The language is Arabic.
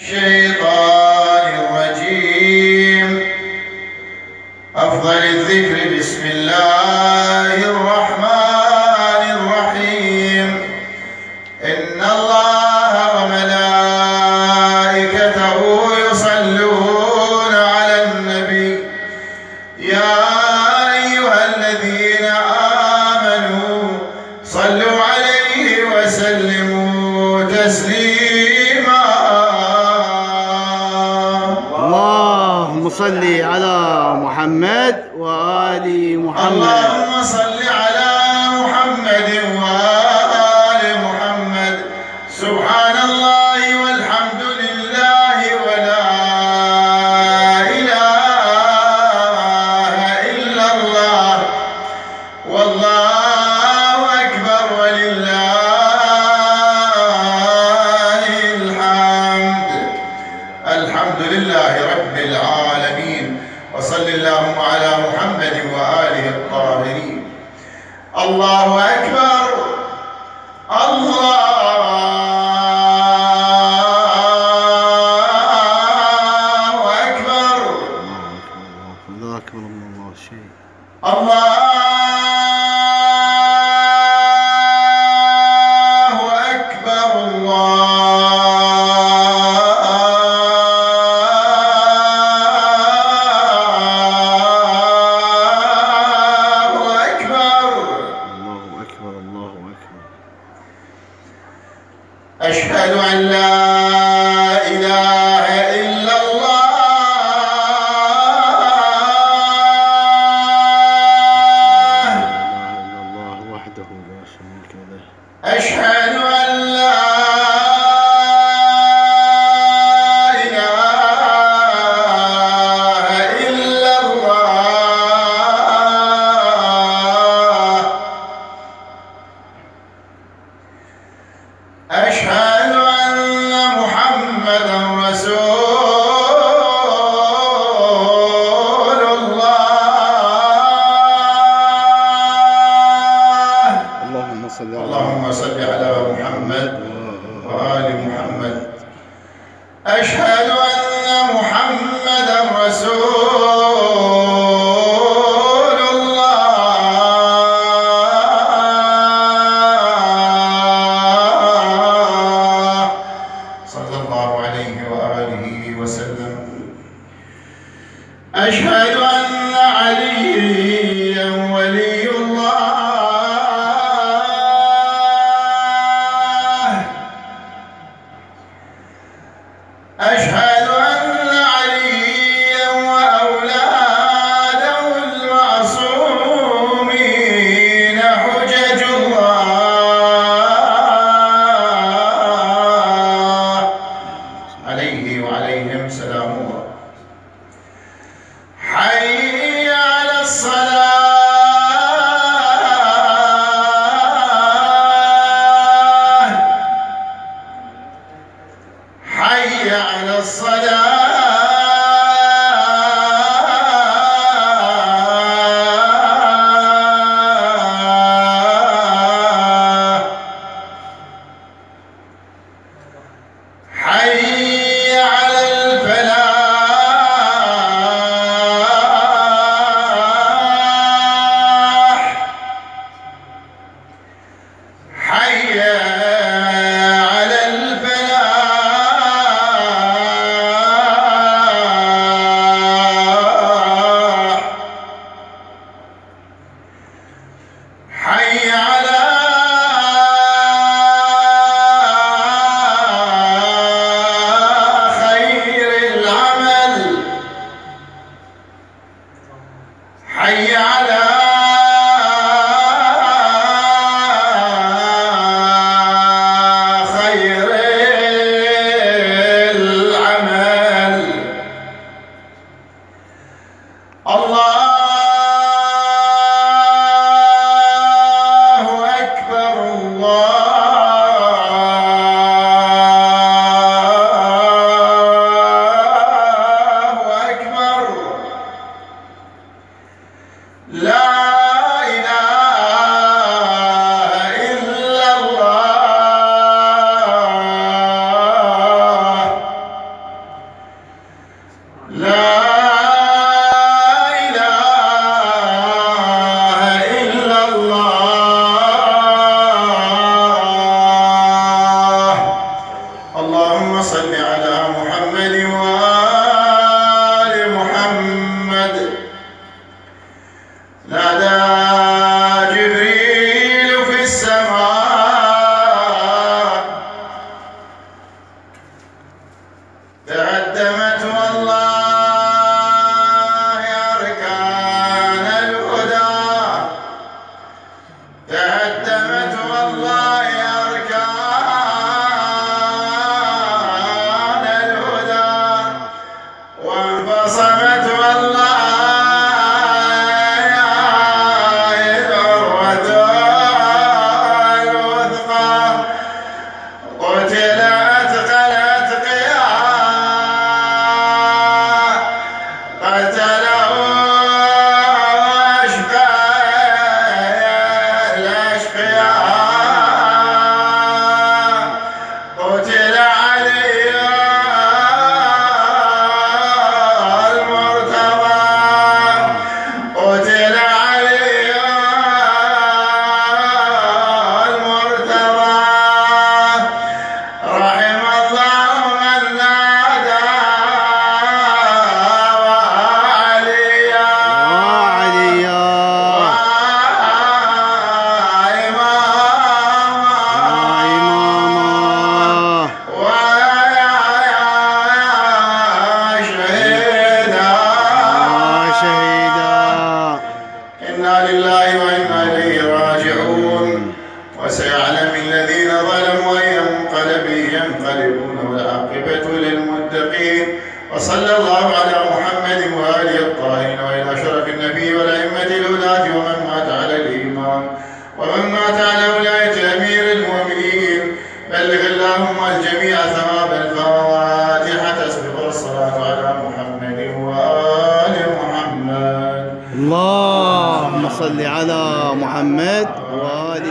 الشيطان الرجيم. أفضل الذكر بسم الله الرحمن الرحيم. إن الله وملائكته يصلون على النبي يا أيها الذين آمنوا صلوا عليه وسلموا تسليما. اللهم صل على محمد وآل محمد. اللهم صل على محمد وآل محمد. سبحان الله والحمد لله ولا إله إلا الله والله أكبر ولله الحمد. الحمد لله رب العالمين. وصل اللهم على محمد وآله الطاهرين. الله أكبر. الله أكبر. الله أكبر من الله شيء. الله أكبر. أشهد أن لا إله إلا الله. وحده لا شريك له. أشهد أن لا إله إلا الله. أشهد أن محمدا رسول الله. اللهم صل على محمد وآل محمد. أشهد أن محمدا رسول الله صلى الله عليه وآله وسلم. أشهد أن عليا ولي الله. أشهد أن عليا وأولاده المعصومين حجج الله عليه وعليهم سلام الله. حي على الصلاة. حي على الصلاة. حي على الفلاح. حي على الفلاح. اللهم صل على محمد وآل محمد. نادى جبريل في السماء تقدمت والله أركان الهدى، تقدمت والله أركان الهدى، وانفصمت والله ذروة الوثقى، قتل أثقل أتقياء، قتله أشقياء الأشقياء، قتل علي المرتضى، قتل علي المرتضى. رحم الله من نادى وعليا وعليا وإماما وشهيدا. شهيدا. إنا لله وإنا إليه راجعون. وسيعلم الذين ظلموا أي منقلب ينقلبون والعاقبة للمتقين. وصلى الله على محمد وآله الطاهرين وإلى شرف النبي والأئمة الهداة ومن مات على الإيمان ومن مات على ولاية أمير المؤمنين. بلغ اللهم الجميع ثواب الفاتحة. تسبق الصلاة على محمد وآل محمد. اللهم صل على محمد وآل